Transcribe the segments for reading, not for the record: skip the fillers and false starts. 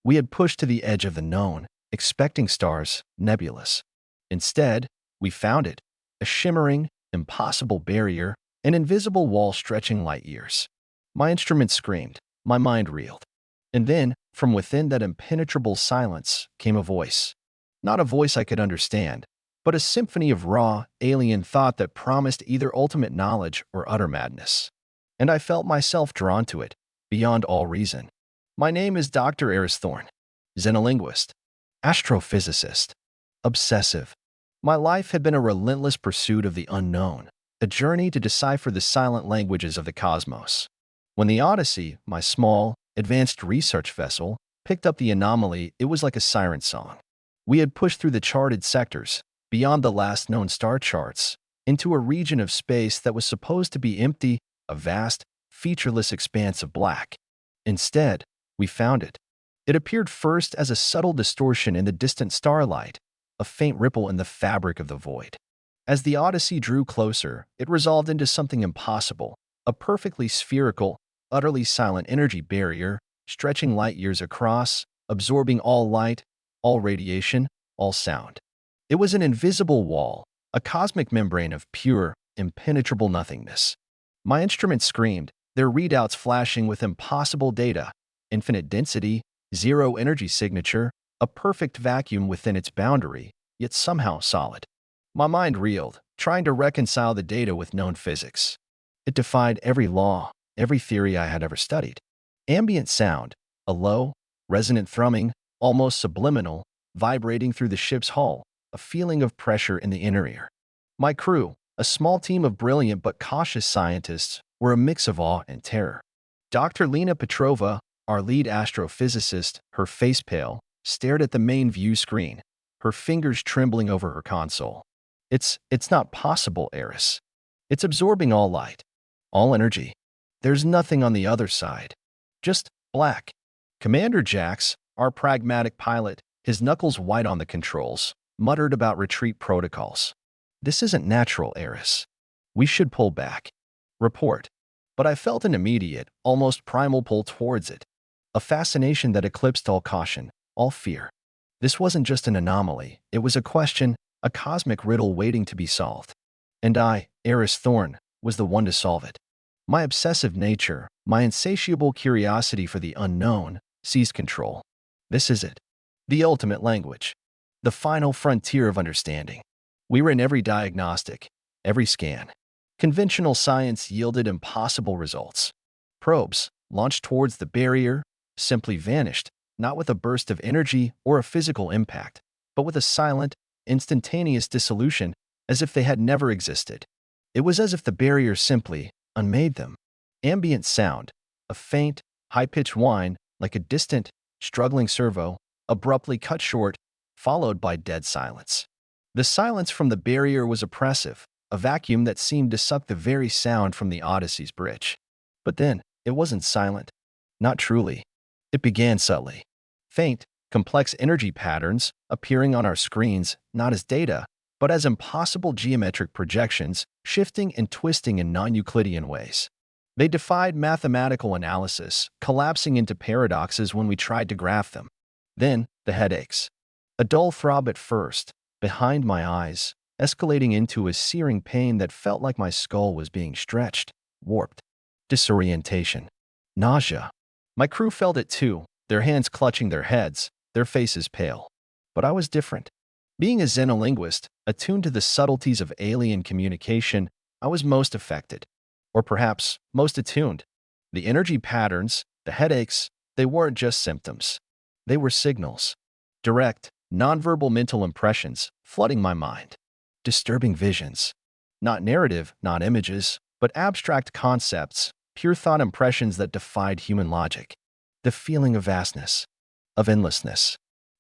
We had pushed to the edge of the known, expecting stars, nebulous. Instead, we found it, a shimmering, impossible barrier, an invisible wall stretching light years. My instrument screamed, my mind reeled. And then, from within that impenetrable silence, came a voice. Not a voice I could understand, but a symphony of raw, alien thought that promised either ultimate knowledge or utter madness. And I felt myself drawn to it, beyond all reason. My name is Dr. Eris Thorne, xenolinguist, astrophysicist, obsessive. My life had been a relentless pursuit of the unknown, a journey to decipher the silent languages of the cosmos. When the Odyssey, my small, advanced research vessel, picked up the anomaly, it was like a siren song. We had pushed through the charted sectors, beyond the last known star charts, into a region of space that was supposed to be empty, a vast, featureless expanse of black. Instead, we found it. It appeared first as a subtle distortion in the distant starlight, a faint ripple in the fabric of the void. As the Odyssey drew closer, it resolved into something impossible, a perfectly spherical, utterly silent energy barrier, stretching light years across, absorbing all light, all radiation, all sound. It was an invisible wall, a cosmic membrane of pure, impenetrable nothingness. My instruments screamed, their readouts flashing with impossible data, infinite density, zero energy signature, a perfect vacuum within its boundary, yet somehow solid. My mind reeled, trying to reconcile the data with known physics. It defied every law, every theory I had ever studied. Ambient sound, a low, resonant thrumming, almost subliminal, vibrating through the ship's hull, a feeling of pressure in the inner ear. My crew, a small team of brilliant but cautious scientists, were a mix of awe and terror. Dr. Lena Petrova, our lead astrophysicist, her face pale, stared at the main view screen, her fingers trembling over her console. It's not possible, Eris. It's absorbing all light, all energy. There's nothing on the other side. Just black. Commander Jax, our pragmatic pilot, his knuckles white on the controls, muttered about retreat protocols. This isn't natural, Eris. We should pull back. Report. But I felt an immediate, almost primal pull towards it. A fascination that eclipsed all caution, all fear. This wasn't just an anomaly. It was a question, a cosmic riddle waiting to be solved. And I, Eris Thorne, was the one to solve it. My obsessive nature, my insatiable curiosity for the unknown, seized control. This is it. The ultimate language. The final frontier of understanding. We were in every diagnostic, every scan. Conventional science yielded impossible results. Probes, launched towards the barrier, simply vanished, not with a burst of energy or a physical impact, but with a silent, instantaneous dissolution, as if they had never existed. It was as if the barrier simply unmade them. Ambient sound, a faint, high-pitched whine, like a distant, struggling servo, abruptly cut short, followed by dead silence. The silence from the barrier was oppressive, a vacuum that seemed to suck the very sound from the Odyssey's bridge. But then, it wasn't silent. Not truly. It began subtly. Faint, complex energy patterns appearing on our screens, not as data, but as impossible geometric projections, shifting and twisting in non-Euclidean ways. They defied mathematical analysis, collapsing into paradoxes when we tried to graph them. Then, the headaches. A dull throb at first, behind my eyes, escalating into a searing pain that felt like my skull was being stretched, warped. Disorientation. Nausea. My crew felt it too, their hands clutching their heads, their faces pale. But I was different. Being a xenolinguist, attuned to the subtleties of alien communication, I was most affected. Or perhaps most attuned. The energy patterns, the headaches, they weren't just symptoms. They were signals. Direct, nonverbal mental impressions flooding my mind. Disturbing visions. Not narrative, not images, but abstract concepts, pure thought impressions that defied human logic. The feeling of vastness, of endlessness,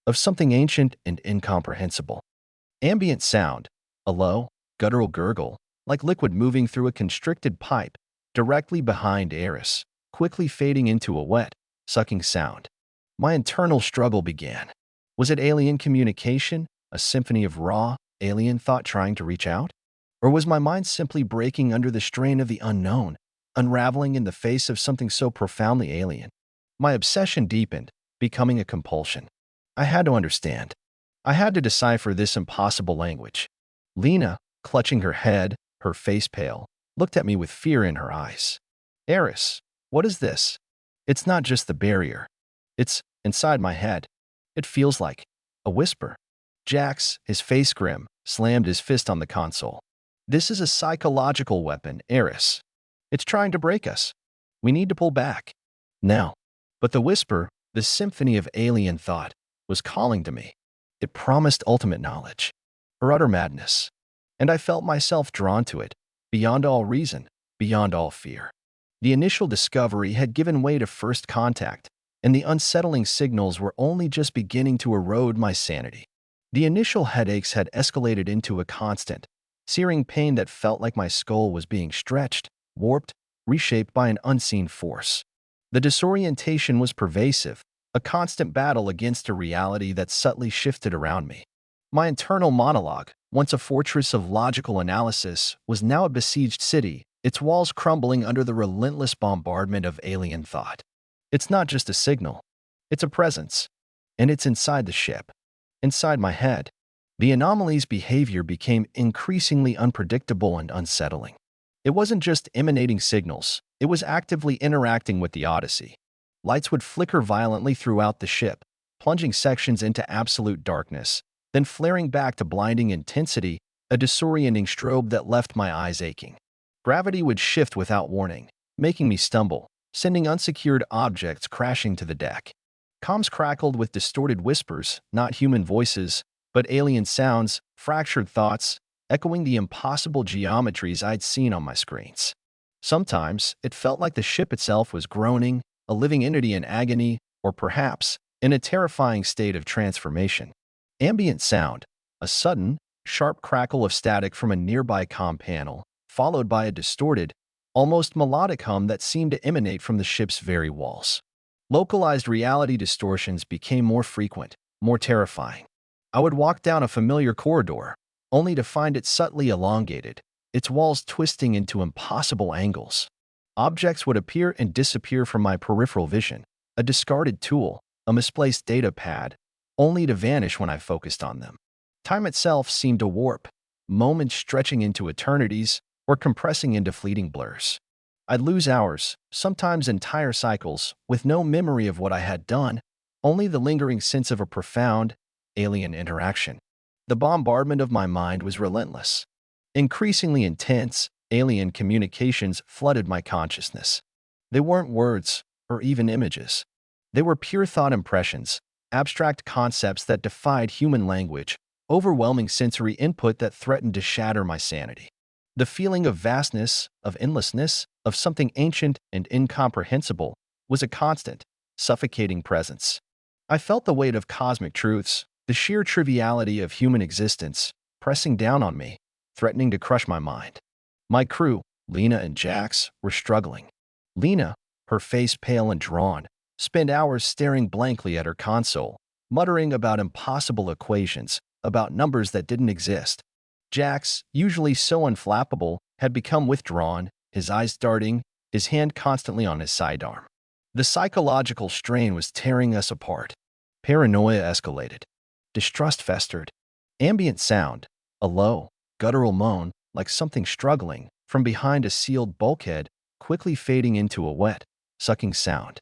of something ancient and incomprehensible. Ambient sound, a low, guttural gurgle, like liquid moving through a constricted pipe, directly behind Eris, quickly fading into a wet, sucking sound. My internal struggle began. Was it alien communication, a symphony of raw, alien thought trying to reach out? Or was my mind simply breaking under the strain of the unknown, unraveling in the face of something so profoundly alien? My obsession deepened, becoming a compulsion. I had to understand. I had to decipher this impossible language. Lena, clutching her head, her face pale, looked at me with fear in her eyes. Eris, what is this? It's not just the barrier. It's inside my head. It feels like a whisper. Jax, his face grim, slammed his fist on the console. This is a psychological weapon, Eris. It's trying to break us. We need to pull back. Now. But the whisper, the symphony of alien thought, was calling to me. It promised ultimate knowledge, or utter madness. And I felt myself drawn to it, beyond all reason, beyond all fear. The initial discovery had given way to first contact, and the unsettling signals were only just beginning to erode my sanity. The initial headaches had escalated into a constant, searing pain that felt like my skull was being stretched, warped, reshaped by an unseen force. The disorientation was pervasive, a constant battle against a reality that subtly shifted around me. My internal monologue, once a fortress of logical analysis, was now a besieged city, its walls crumbling under the relentless bombardment of alien thought. It's not just a signal. It's a presence. And it's inside the ship. Inside my head. The anomaly's behavior became increasingly unpredictable and unsettling. It wasn't just emanating signals. It was actively interacting with the Odyssey. Lights would flicker violently throughout the ship, plunging sections into absolute darkness, then flaring back to blinding intensity, a disorienting strobe that left my eyes aching. Gravity would shift without warning, making me stumble, sending unsecured objects crashing to the deck. Comms crackled with distorted whispers, not human voices, but alien sounds, fractured thoughts, echoing the impossible geometries I'd seen on my screens. Sometimes, it felt like the ship itself was groaning, a living entity in agony, or perhaps, in a terrifying state of transformation. Ambient sound, a sudden, sharp crackle of static from a nearby comm panel, followed by a distorted, almost melodic hum that seemed to emanate from the ship's very walls. Localized reality distortions became more frequent, more terrifying. I would walk down a familiar corridor, only to find it subtly elongated, its walls twisting into impossible angles. Objects would appear and disappear from my peripheral vision, a discarded tool, a misplaced data pad, only to vanish when I focused on them. Time itself seemed to warp, moments stretching into eternities or compressing into fleeting blurs. I'd lose hours, sometimes entire cycles, with no memory of what I had done, only the lingering sense of a profound, alien interaction. The bombardment of my mind was relentless. Increasingly intense, alien communications flooded my consciousness. They weren't words or even images. They were pure thought impressions, abstract concepts that defied human language, overwhelming sensory input that threatened to shatter my sanity. The feeling of vastness, of endlessness, of something ancient and incomprehensible was a constant, suffocating presence. I felt the weight of cosmic truths, the sheer triviality of human existence, pressing down on me, threatening to crush my mind. My crew, Lena and Jax, were struggling. Lena, her face pale and drawn, spent hours staring blankly at her console, muttering about impossible equations, about numbers that didn't exist. Jax, usually so unflappable, had become withdrawn, his eyes darting, his hand constantly on his sidearm. The psychological strain was tearing us apart. Paranoia escalated. Distrust festered. Ambient sound, a low, guttural moan, like something struggling, from behind a sealed bulkhead, quickly fading into a wet, sucking sound.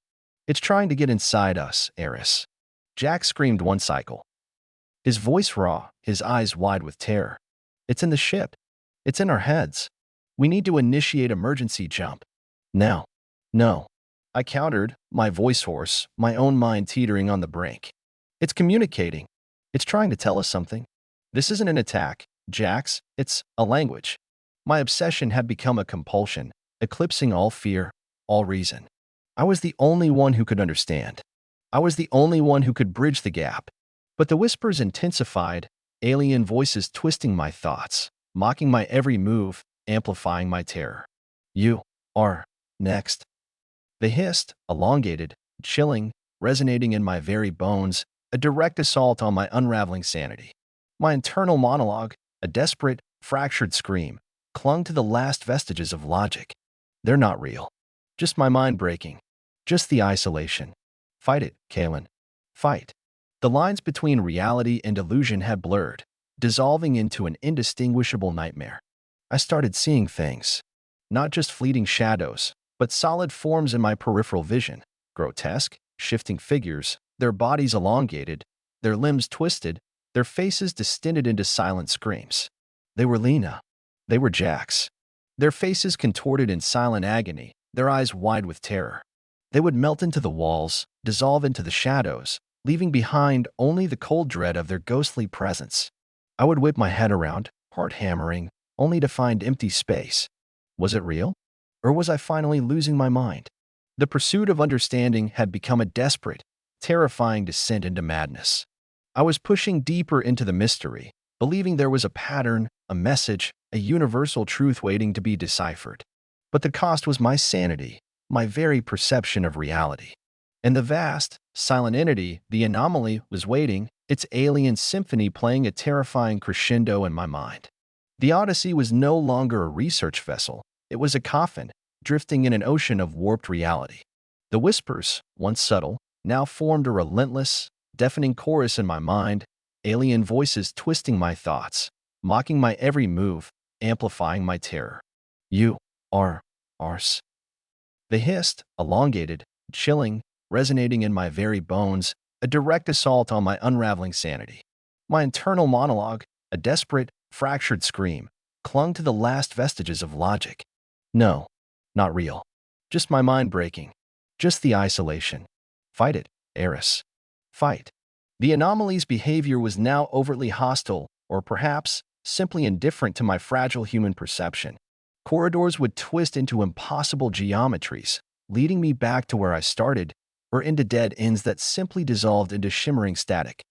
It's trying to get inside us, Eris. Jack screamed one cycle. His voice raw, his eyes wide with terror. It's in the ship. It's in our heads. We need to initiate emergency jump. Now. No. I countered, my voice hoarse, my own mind teetering on the brink. It's communicating. It's trying to tell us something. This isn't an attack, Jax. It's a language. My obsession had become a compulsion, eclipsing all fear, all reason. I was the only one who could understand. I was the only one who could bridge the gap. But the whispers intensified, alien voices twisting my thoughts, mocking my every move, amplifying my terror. You are next. They hissed, elongated, chilling, resonating in my very bones, a direct assault on my unraveling sanity. My internal monologue, a desperate, fractured scream, clung to the last vestiges of logic. They're not real. Just my mind breaking. Just the isolation. Fight it, Kalen. fight. The lines between reality and illusion had blurred, dissolving into an indistinguishable nightmare. I started seeing things, not just fleeting shadows, but solid forms in my peripheral vision, grotesque, shifting figures, their bodies elongated, their limbs twisted, their faces distended into silent screams. They were Lena. They were Jax. Their faces contorted in silent agony, their eyes wide with terror. They would melt into the walls, dissolve into the shadows, leaving behind only the cold dread of their ghostly presence. I would whip my head around, heart hammering, only to find empty space. Was it real? Or was I finally losing my mind? The pursuit of understanding had become a desperate, terrifying descent into madness. I was pushing deeper into the mystery, believing there was a pattern, a message, a universal truth waiting to be deciphered. But the cost was my sanity, my very perception of reality. And the vast, silent entity, the anomaly, was waiting, its alien symphony playing a terrifying crescendo in my mind. The Odyssey was no longer a research vessel. It was a coffin, drifting in an ocean of warped reality. The whispers, once subtle, now formed a relentless, deafening chorus in my mind, alien voices twisting my thoughts, mocking my every move, amplifying my terror. You are ours. They hissed, elongated, chilling, resonating in my very bones, a direct assault on my unraveling sanity. My internal monologue, a desperate, fractured scream, clung to the last vestiges of logic. No, not real. Just my mind breaking. Just the isolation. Fight it, Eris. Fight. The anomaly's behavior was now overtly hostile, or perhaps simply indifferent to my fragile human perception. Corridors would twist into impossible geometries, leading me back to where I started, or into dead ends that simply dissolved into shimmering static.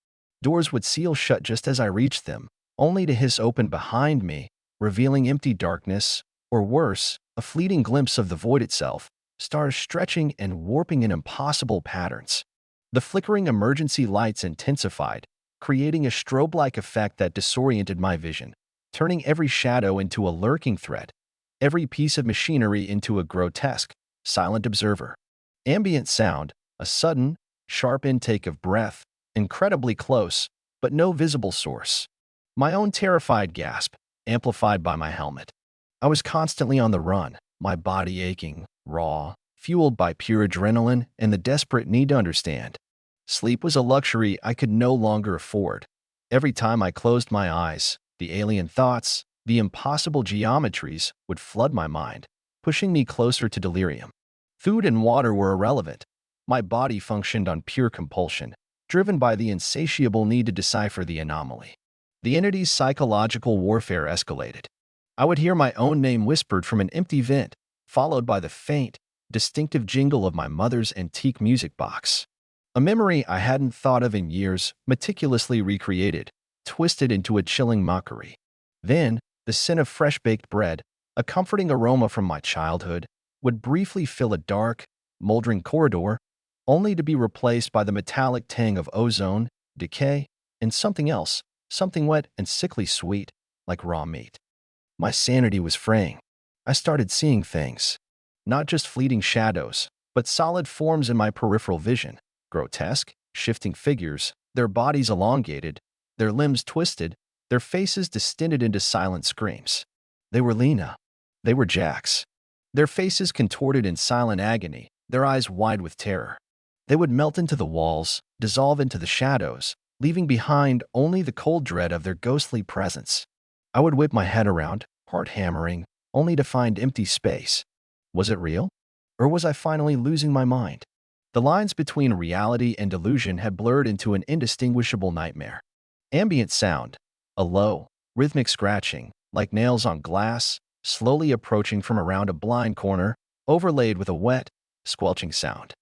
Doors would seal shut just as I reached them, only to hiss open behind me, revealing empty darkness, or worse, a fleeting glimpse of the void itself, stars stretching and warping in impossible patterns. The flickering emergency lights intensified, creating a strobe-like effect that disoriented my vision, turning every shadow into a lurking threat, every piece of machinery into a grotesque, silent observer. Ambient sound, a sudden, sharp intake of breath, incredibly close, but no visible source. My own terrified gasp, amplified by my helmet. I was constantly on the run, my body aching, raw, fueled by pure adrenaline and the desperate need to understand. Sleep was a luxury I could no longer afford. Every time I closed my eyes, the alien thoughts, the impossible geometries would flood my mind, pushing me closer to delirium. Food and water were irrelevant. My body functioned on pure compulsion, driven by the insatiable need to decipher the anomaly. The entity's psychological warfare escalated. I would hear my own name whispered from an empty vent, followed by the faint, distinctive jingle of my mother's antique music box. A memory I hadn't thought of in years, meticulously recreated, twisted into a chilling mockery. Then, the scent of fresh-baked bread, a comforting aroma from my childhood, would briefly fill a dark, moldering corridor, only to be replaced by the metallic tang of ozone, decay, and something else, something wet and sickly sweet, like raw meat. My sanity was fraying. I started seeing things, not just fleeting shadows, but solid forms in my peripheral vision, grotesque, shifting figures, their bodies elongated, their limbs twisted, their faces distended into silent screams. They were Lena. They were Jax. Their faces contorted in silent agony, their eyes wide with terror. They would melt into the walls, dissolve into the shadows, leaving behind only the cold dread of their ghostly presence. I would whip my head around, heart hammering, only to find empty space. Was it real? Or was I finally losing my mind? The lines between reality and illusion had blurred into an indistinguishable nightmare. Ambient sound, a low, rhythmic scratching, like nails on glass, slowly approaching from around a blind corner, overlaid with a wet, squelching sound.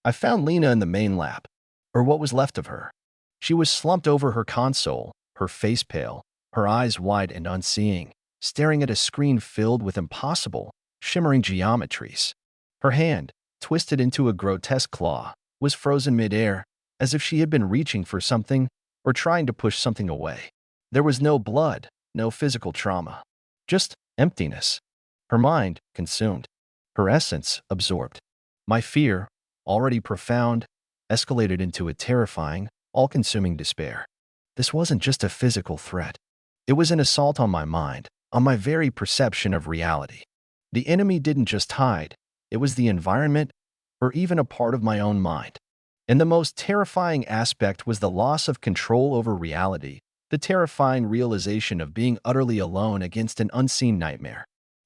I found Lena in the main lab, or what was left of her. She was slumped over her console, her face pale, her eyes wide and unseeing, staring at a screen filled with impossible, shimmering geometries. Her hand, twisted into a grotesque claw, was frozen midair, as if she had been reaching for something or trying to push something away. There was no blood, no physical trauma, just emptiness. Her mind consumed, her essence absorbed. My fear, already profound, escalated into a terrifying, all-consuming despair. This wasn't just a physical threat. It was an assault on my mind, on my very perception of reality. The enemy didn't just hide. It was the environment, or even a part of my own mind. And the most terrifying aspect was the loss of control over reality, the terrifying realization of being utterly alone against an unseen nightmare.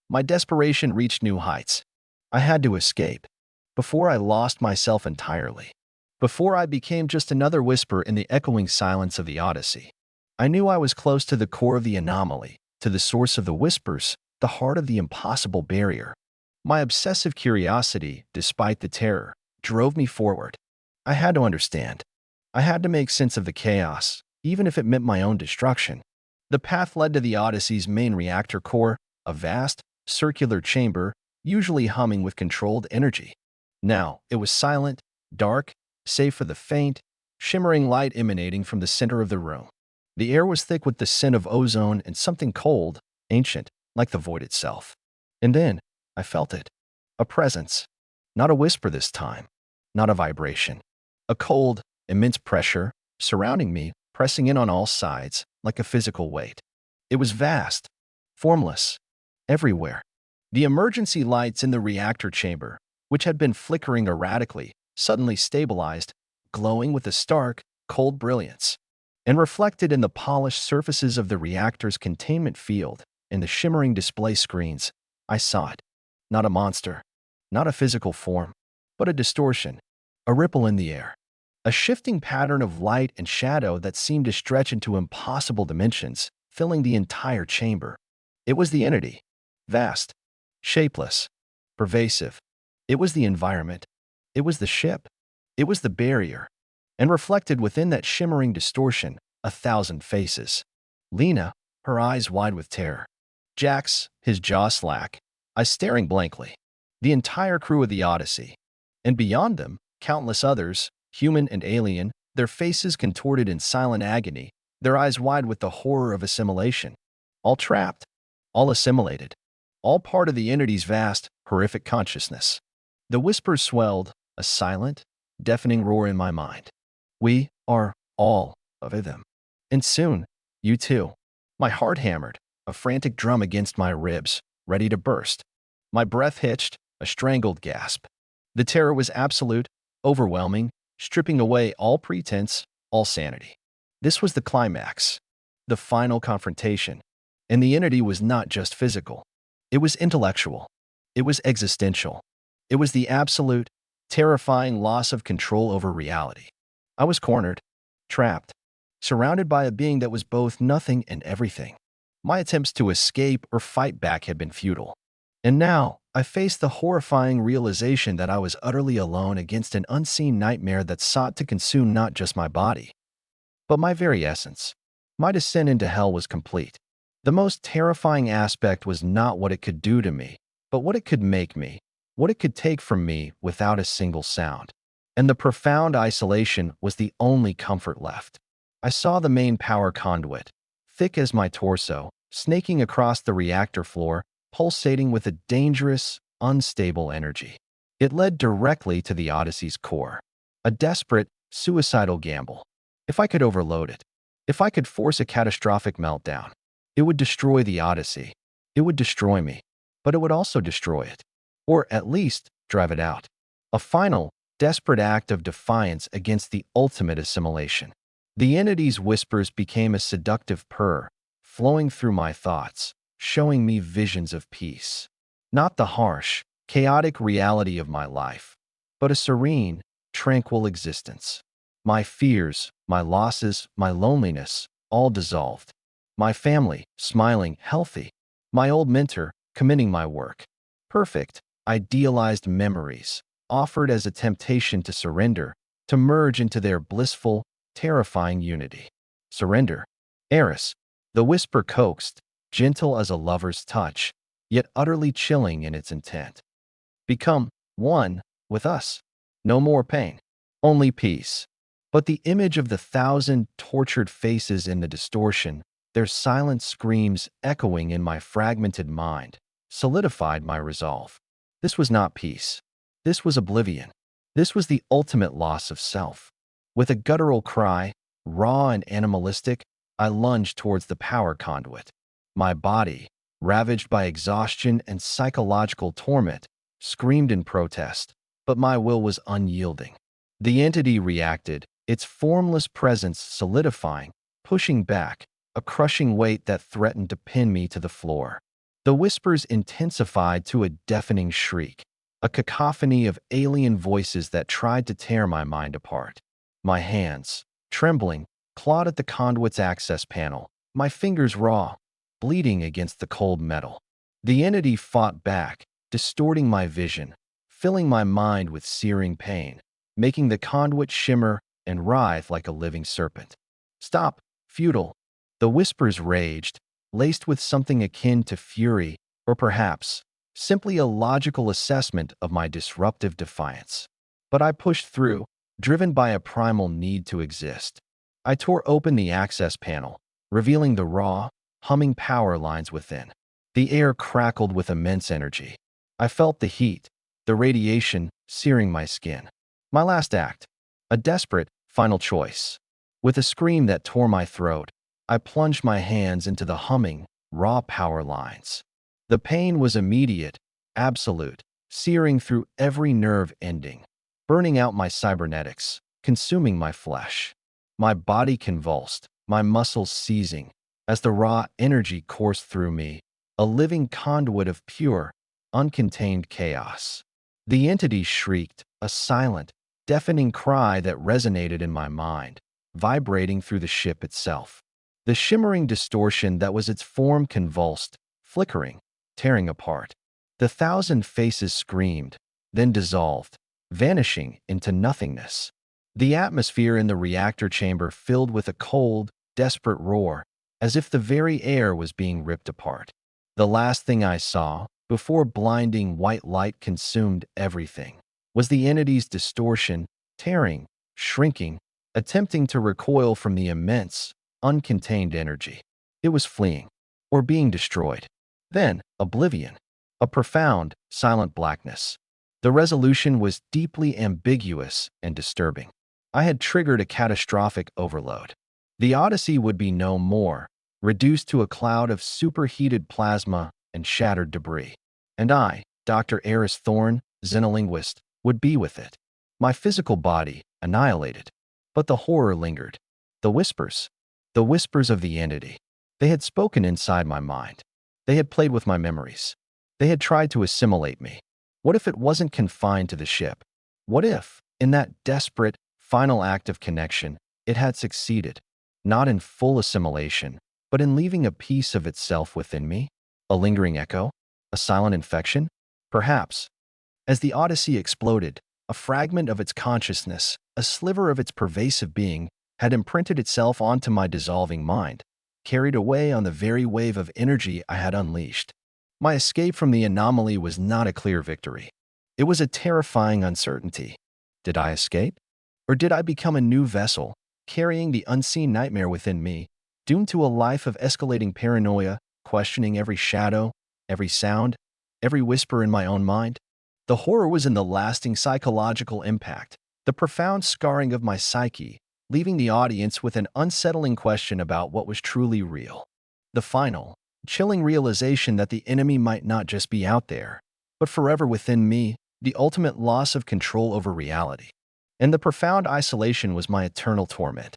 My desperation reached new heights. I had to escape, before I lost myself entirely. Before I became just another whisper in the echoing silence of the Odyssey. I knew I was close to the core of the anomaly, to the source of the whispers, the heart of the impossible barrier. My obsessive curiosity, despite the terror, drove me forward. I had to understand. I had to make sense of the chaos, even if it meant my own destruction. The path led to the Odyssey's main reactor core, a vast, circular chamber, usually humming with controlled energy. Now, it was silent, dark, save for the faint, shimmering light emanating from the center of the room. The air was thick with the scent of ozone and something cold, ancient, like the void itself. And then, I felt it. A presence. Not a whisper this time. Not a vibration. A cold, immense pressure, surrounding me, pressing in on all sides, like a physical weight. It was vast, formless, everywhere. The emergency lights in the reactor chamber, which had been flickering erratically, suddenly stabilized, glowing with a stark, cold brilliance. And reflected in the polished surfaces of the reactor's containment field, in the shimmering display screens, I saw it. Not a monster, not a physical form, but a distortion, a ripple in the air. A shifting pattern of light and shadow that seemed to stretch into impossible dimensions, filling the entire chamber. It was the entity. Vast, shapeless, pervasive. It was the environment. It was the ship. It was the barrier. And reflected within that shimmering distortion, 1,000 faces. Lena, her eyes wide with terror. Jax, his jaw slack, eyes staring blankly. The entire crew of the Odyssey. And beyond them, countless others, human and alien, their faces contorted in silent agony, their eyes wide with the horror of assimilation. All trapped, all assimilated, all part of the entity's vast, horrific consciousness. The whispers swelled, a silent, deafening roar in my mind. We are all of them. And soon, you too. My heart hammered, a frantic drum against my ribs, ready to burst. My breath hitched, a strangled gasp. The terror was absolute, overwhelming, stripping away all pretense, all sanity. This was the climax, the final confrontation. And the entity was not just physical. It was intellectual. It was existential. It was the absolute, terrifying loss of control over reality. I was cornered, trapped, surrounded by a being that was both nothing and everything. My attempts to escape or fight back had been futile. And now, I faced the horrifying realization that I was utterly alone against an unseen nightmare that sought to consume not just my body, but my very essence. My descent into hell was complete. The most terrifying aspect was not what it could do to me, but what it could make me, what it could take from me without a single sound. And the profound isolation was the only comfort left. I saw the main power conduit, thick as my torso, snaking across the reactor floor, pulsating with a dangerous, unstable energy. It led directly to the Odyssey's core. A desperate, suicidal gamble. If I could overload it, if I could force a catastrophic meltdown, it would destroy the Odyssey. It would destroy me, but it would also destroy it. Or at least drive it out. A final, desperate act of defiance against the ultimate assimilation. The entity's whispers became a seductive purr, flowing through my thoughts, showing me visions of peace. Not the harsh, chaotic reality of my life, but a serene, tranquil existence. My fears, my losses, my loneliness, all dissolved. My family, smiling, healthy. My old mentor, commending my work. Perfect, idealized memories, offered as a temptation to surrender, to merge into their blissful, terrifying unity. Surrender. Eris, the whisper coaxed, gentle as a lover's touch, yet utterly chilling in its intent. Become one with us. No more pain, only peace. But the image of the 1,000 tortured faces in the distortion, their silent screams echoing in my fragmented mind, solidified my resolve. This was not peace. This was oblivion. This was the ultimate loss of self. With a guttural cry, raw and animalistic, I lunged towards the power conduit. My body, ravaged by exhaustion and psychological torment, screamed in protest, but my will was unyielding. The entity reacted, its formless presence solidifying, pushing back, a crushing weight that threatened to pin me to the floor. The whispers intensified to a deafening shriek, a cacophony of alien voices that tried to tear my mind apart. My hands, trembling, clawed at the conduit's access panel, my fingers raw, bleeding against the cold metal. The entity fought back, distorting my vision, filling my mind with searing pain, making the conduit shimmer and writhe like a living serpent. Stop, futile. The whispers raged, laced with something akin to fury, or perhaps simply a logical assessment of my disruptive defiance. But I pushed through, driven by a primal need to exist. I tore open the access panel, revealing the raw, humming power lines within. The air crackled with immense energy. I felt the heat, the radiation searing my skin. My last act, a desperate, final choice. With a scream that tore my throat, I plunged my hands into the humming, raw power lines. The pain was immediate, absolute, searing through every nerve ending, burning out my cybernetics, consuming my flesh. My body convulsed, my muscles seizing, as the raw energy coursed through me, a living conduit of pure, uncontained chaos. The entity shrieked, a silent, deafening cry that resonated in my mind, vibrating through the ship itself. The shimmering distortion that was its form convulsed, flickering, tearing apart. The thousand faces screamed, then dissolved, vanishing into nothingness. The atmosphere in the reactor chamber filled with a cold, desperate roar, as if the very air was being ripped apart. The last thing I saw, before blinding white light consumed everything, was the entity's distortion, tearing, shrinking, attempting to recoil from the immense, uncontained energy. It was fleeing, or being destroyed. Then, oblivion, a profound, silent blackness. The resolution was deeply ambiguous and disturbing. I had triggered a catastrophic overload. The Odyssey would be no more, reduced to a cloud of superheated plasma and shattered debris. And I, Dr. Eris Thorne, xenolinguist, would be with it. My physical body annihilated. But the horror lingered. The whispers of the entity. They had spoken inside my mind. They had played with my memories. They had tried to assimilate me. What if it wasn't confined to the ship? What if, in that desperate, final act of connection, it had succeeded, not in full assimilation, but in leaving a piece of itself within me? A lingering echo? A silent infection? Perhaps. As the Odyssey exploded, a fragment of its consciousness, a sliver of its pervasive being, had imprinted itself onto my dissolving mind, carried away on the very wave of energy I had unleashed. My escape from the anomaly was not a clear victory. It was a terrifying uncertainty. Did I escape? Or did I become a new vessel, carrying the unseen nightmare within me, doomed to a life of escalating paranoia, questioning every shadow, every sound, every whisper in my own mind? The horror was in the lasting psychological impact, the profound scarring of my psyche, leaving the audience with an unsettling question about what was truly real. The final, chilling realization that the enemy might not just be out there, but forever within me, the ultimate loss of control over reality. And the profound isolation was my eternal torment.